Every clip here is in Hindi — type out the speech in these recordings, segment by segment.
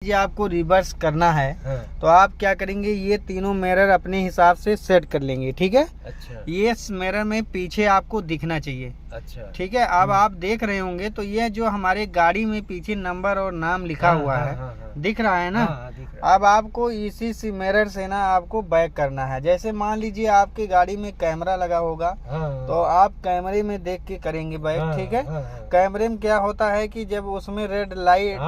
लीजिए आपको रिवर्स करना है, हाँ। तो आप क्या करेंगे, ये तीनों मिरर अपने हिसाब से सेट कर लेंगे, ठीक है। अच्छा। ये मिरर में पीछे आपको दिखना चाहिए, अच्छा। ठीक है। अब आप देख रहे होंगे तो ये जो हमारे गाड़ी में पीछे नंबर और नाम लिखा हुआ है, दिख रहा है ना। दिख रहा है। अब आपको इसी मिरर से ना आपको बैक करना है। जैसे मान लीजिए आपकी गाड़ी में कैमरा लगा होगा, तो आप कैमरे में देख के करेंगे बैक, ठीक है। कैमरे में क्या होता है कि जब उसमें रेड लाइट,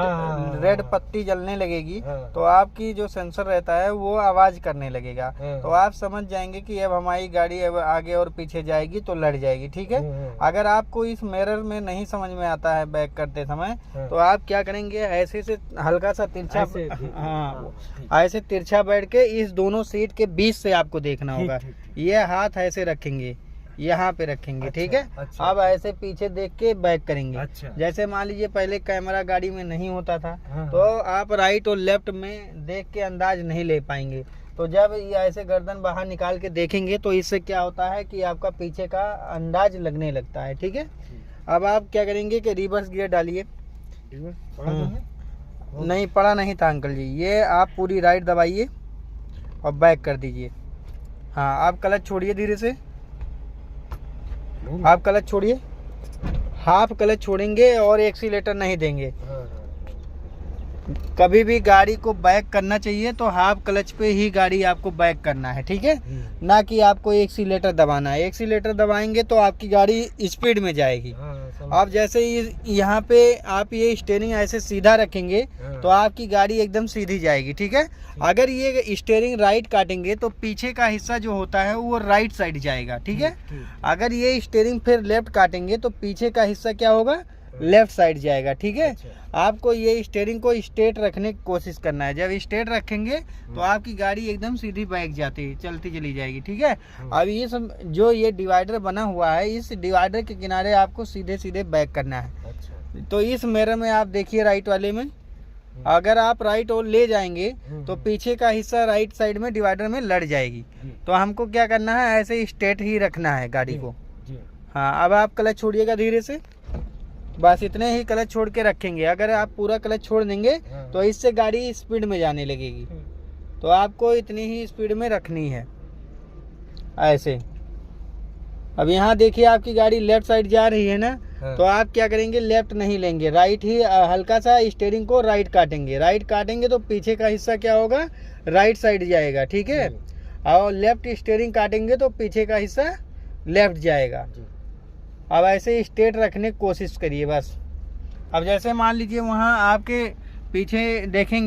रेड पत्ती जलने लगेगी, तो आपकी जो सेंसर रहता है वो आवाज करने लगेगा, तो आप समझ जाएंगे कि अब हमारी गाड़ी अब आगे और पीछे जाएगी तो लड़ जाएगी, ठीक है। अगर आपको इस मिरर में नहीं समझ में आता है बैक करते समय, तो आप क्या करेंगे, ऐसे से हल्का सा तिरछा, हाँ ऐसे तिरछा बैठ के इस दोनों सीट के बीच से आपको देखना होगा। ये हाथ ऐसे रखेंगे, यहाँ पे रखेंगे, ठीक है। अच्छा। अब ऐसे पीछे देख के बैक करेंगे। अच्छा। जैसे मान लीजिए पहले कैमरा गाड़ी में नहीं होता था, तो आप राइट और लेफ्ट में देख के अंदाज नहीं ले पाएंगे। तो जब ये ऐसे गर्दन बाहर निकाल के देखेंगे तो इससे क्या होता है कि आपका पीछे का अंदाज लगने लगता है, ठीक है। अब आप क्या करेंगे कि रिवर्स गियर डालिए। नहीं पड़ा नहीं था अंकल जी, ये आप पूरी राइट दबाइए और बैक कर दीजिए। हाँ आप क्लच छोड़िए धीरे से, आप क्लच छोड़िए, हाफ क्लच छोड़ेंगे और एक्सीलेटर नहीं देंगे। कभी भी गाड़ी को बैक करना चाहिए तो हाफ क्लच पे ही गाड़ी आपको बैक करना है, ठीक है, ना कि आपको एक्सीलेटर दबाना है। एक्सीलेटर दबाएंगे तो आपकी गाड़ी स्पीड में जाएगी। अब जैसे यहाँ पे आप ये स्टीयरिंग ऐसे सीधा रखेंगे तो आपकी गाड़ी एकदम सीधी जाएगी, ठीक है। अगर ये स्टीयरिंग राइट काटेंगे तो पीछे का हिस्सा जो होता है वो राइट साइड जाएगा, ठीक है। अगर ये स्टीयरिंग फिर लेफ्ट काटेंगे तो पीछे का हिस्सा क्या होगा, लेफ्ट साइड जाएगा, ठीक है। आपको ये स्टीयरिंग को स्ट्रेट रखने की कोशिश करना है। जब स्ट्रेट रखेंगे तो आपकी गाड़ी एकदम सीधी बैक जाती चलती चली जाएगी, ठीक है। अब ये सब जो ये डिवाइडर बना हुआ है, इस डिवाइडर के किनारे आपको सीधे सीधे बैक करना है। तो इस मिरर में आप देखिए राइट वाले में, अगर आप राइट और ले जाएंगे तो पीछे का हिस्सा राइट साइड में डिवाइडर में लड़ जाएगी। तो हमको क्या करना है, ऐसे स्ट्रेट ही रखना है गाड़ी को। हाँ अब आप क्लच छोड़िएगा धीरे से, बस इतने ही क्लच छोड़ के रखेंगे। अगर आप पूरा क्लच छोड़ देंगे तो इससे गाड़ी स्पीड में जाने लगेगी, तो आपको इतनी ही स्पीड में रखनी है ऐसे। अब यहाँ देखिए आपकी गाड़ी लेफ्ट साइड जा रही है ना, तो आप क्या करेंगे, लेफ्ट नहीं लेंगे, राइट ही हल्का सा स्टीयरिंग को राइट काटेंगे। राइट काटेंगे तो पीछे का हिस्सा क्या होगा, राइट साइड जाएगा, ठीक है। और लेफ्ट स्टीयरिंग काटेंगे तो पीछे का हिस्सा लेफ्ट जाएगा। अब ऐसे स्ट्रेट रखने की कोशिश करिए बस। अब जैसे मान लीजिए वहाँ आपके पीछे देखेंगे